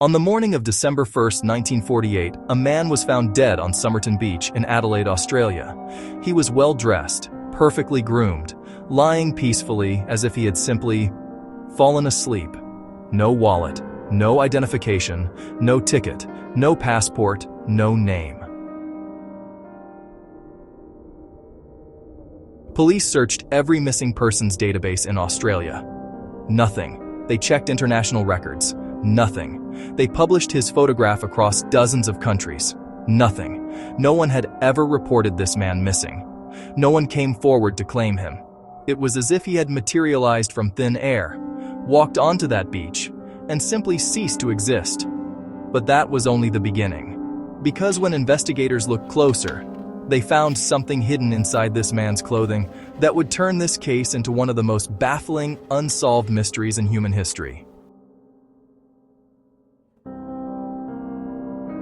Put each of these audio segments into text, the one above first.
On the morning of December 1st, 1948, a man was found dead on Somerton Beach in Adelaide, Australia. He was well-dressed, perfectly groomed, lying peacefully as if he had simply fallen asleep. No wallet, no identification, no ticket, no passport, no name. Police searched every missing persons database in Australia. Nothing. They checked international records. Nothing. They published his photograph across dozens of countries. Nothing. No one had ever reported this man missing. No one came forward to claim him. It was as if he had materialized from thin air, walked onto that beach, and simply ceased to exist. But that was only the beginning. Because when investigators looked closer, they found something hidden inside this man's clothing that would turn this case into one of the most baffling, unsolved mysteries in human history.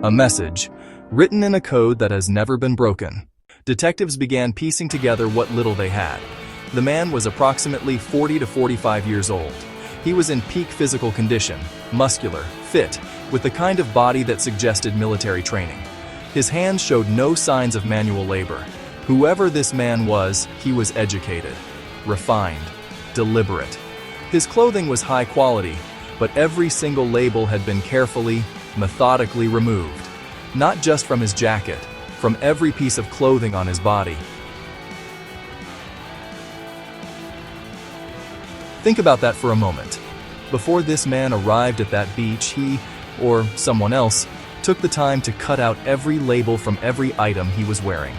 A message, written in a code that has never been broken. Detectives began piecing together what little they had. The man was approximately 40 to 45 years old. He was in peak physical condition, muscular, fit, with the kind of body that suggested military training. His hands showed no signs of manual labor. Whoever this man was, he was educated, refined, deliberate. His clothing was high quality, but every single label had been carefully, methodically removed. Not just from his jacket, from every piece of clothing on his body. Think about that for a moment. Before this man arrived at that beach, he, or someone else, took the time to cut out every label from every item he was wearing.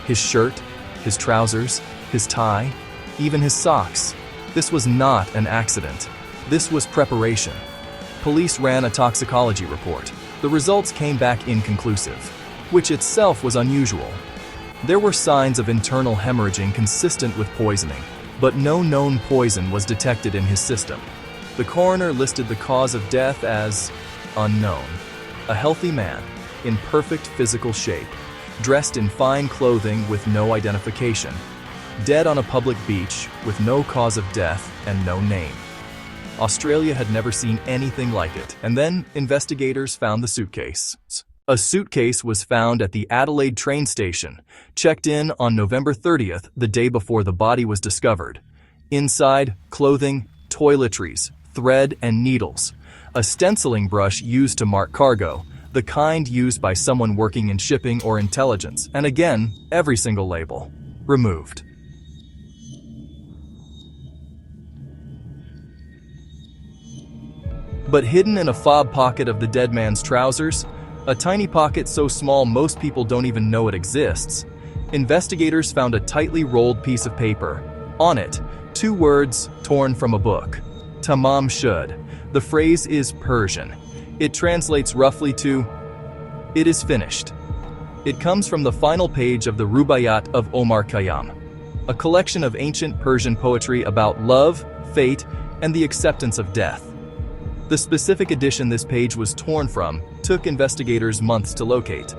His shirt, his trousers, his tie, even his socks. This was not an accident. This was preparation. Police ran a toxicology report. The results came back inconclusive, which itself was unusual. There were signs of internal hemorrhaging consistent with poisoning, but no known poison was detected in his system. The coroner listed the cause of death as unknown. A healthy man, in perfect physical shape, dressed in fine clothing with no identification, dead on a public beach with no cause of death and no name. Australia had never seen anything like it, and then investigators found the suitcase. A suitcase was found at the Adelaide train station, checked in on November 30th, the day before the body was discovered. Inside, clothing, toiletries, thread and needles. A stenciling brush used to mark cargo, the kind used by someone working in shipping or intelligence, and again, every single label removed. But hidden in a fob pocket of the dead man's trousers, a tiny pocket so small most people don't even know it exists, investigators found a tightly rolled piece of paper. On it, 2 words torn from a book. Tamam shud. The phrase is Persian. It translates roughly to, "It is finished." It comes from the final page of the Rubaiyat of Omar Khayyam, a collection of ancient Persian poetry about love, fate, and the acceptance of death. The specific edition this page was torn from took investigators months to locate.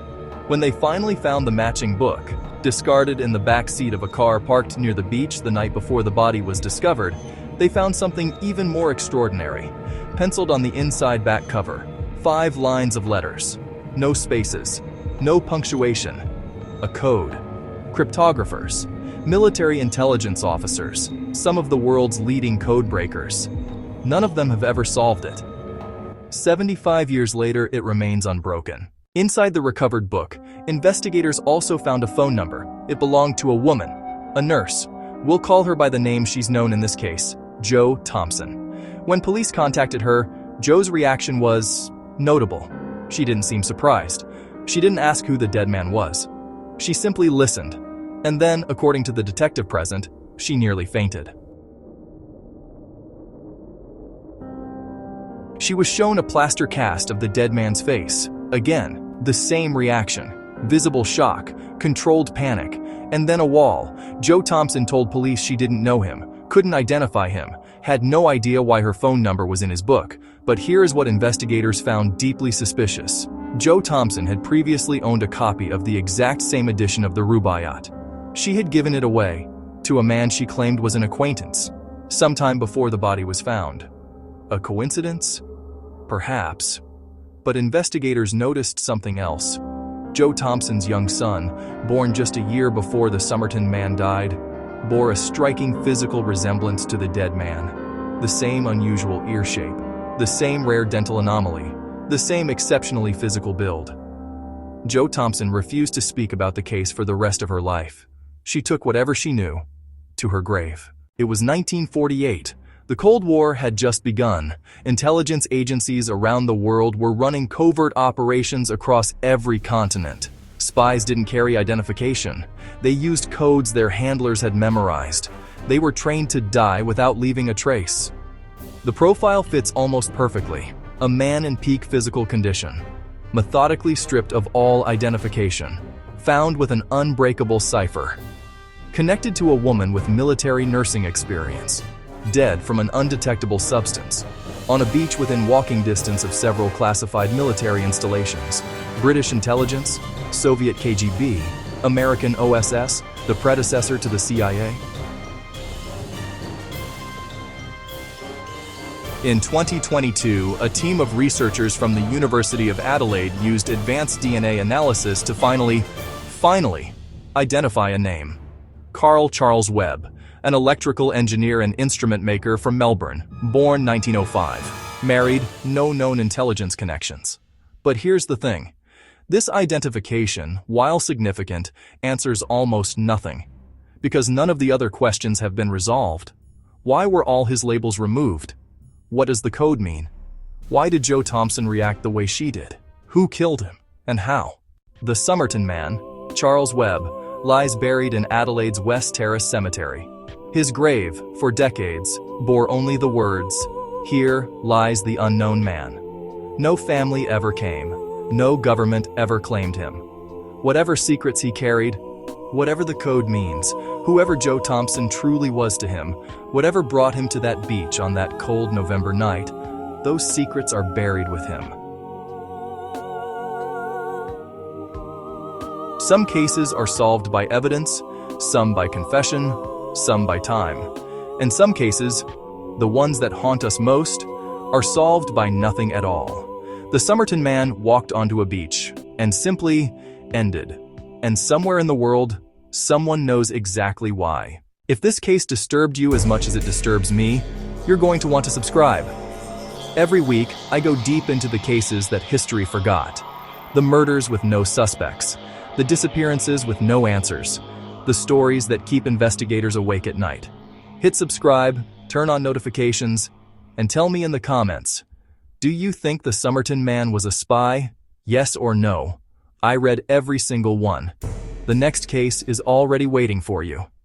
When they finally found the matching book, discarded in the back seat of a car parked near the beach the night before the body was discovered, they found something even more extraordinary. Penciled on the inside back cover, 5 lines of letters. No spaces, no punctuation. A code. Cryptographers, military intelligence officers, some of the world's leading code breakers. None of them have ever solved it. 75 years later, it remains unbroken. Inside the recovered book, investigators also found a phone number. It belonged to a woman, a nurse. We'll call her by the name she's known in this case, Jo Thompson. When police contacted her, Jo's reaction was notable. She didn't seem surprised. She didn't ask who the dead man was. She simply listened. And then, according to the detective present, she nearly fainted. She was shown a plaster cast of the dead man's face. Again, the same reaction. Visible shock, controlled panic, and then a wall. Jo Thompson told police she didn't know him, couldn't identify him, had no idea why her phone number was in his book. But here is what investigators found deeply suspicious. Jo Thompson had previously owned a copy of the exact same edition of the Rubaiyat. She had given it away to a man she claimed was an acquaintance, sometime before the body was found. A coincidence? Perhaps. But investigators noticed something else. Joe Thompson's young son, born just a year before the Somerton man died, bore a striking physical resemblance to the dead man. The same unusual ear shape, the same rare dental anomaly, the same exceptionally physical build. Joe Thompson refused to speak about the case for the rest of her life. She took whatever she knew to her grave. It was 1948. The Cold War had just begun. Intelligence agencies around the world were running covert operations across every continent. Spies didn't carry identification. They used codes their handlers had memorized. They were trained to die without leaving a trace. The profile fits almost perfectly. A man in peak physical condition, methodically stripped of all identification, found with an unbreakable cipher, connected to a woman with military nursing experience, dead from an undetectable substance, on a beach within walking distance of several classified military installations, British intelligence, Soviet KGB, American OSS, the predecessor to the CIA. In 2022, a team of researchers from the University of Adelaide used advanced DNA analysis to finally identify a name. Carl Charles Webb, an electrical engineer and instrument maker from Melbourne, born 1905. Married, no known intelligence connections. But here's the thing. This identification, while significant, answers almost nothing. Because none of the other questions have been resolved. Why were all his labels removed? What does the code mean? Why did Joe Thompson react the way she did? Who killed him? And how? The Somerton man, Charles Webb, lies buried in Adelaide's West Terrace Cemetery. His grave, for decades, bore only the words, "Here lies the unknown man." No family ever came. No government ever claimed him. Whatever secrets he carried, whatever the code means, whoever Joe Thompson truly was to him, whatever brought him to that beach on that cold November night, those secrets are buried with him. Some cases are solved by evidence, some by confession, some by time. In some cases, the ones that haunt us most, are solved by nothing at all. The Somerton man walked onto a beach and simply ended. And somewhere in the world, someone knows exactly why. If this case disturbed you as much as it disturbs me, you're going to want to subscribe. Every week, I go deep into the cases that history forgot. The murders with no suspects, the disappearances with no answers, the stories that keep investigators awake at night. Hit subscribe, turn on notifications, and tell me in the comments, do you think the Somerton man was a spy? Yes or no? I read every single one. The next case is already waiting for you.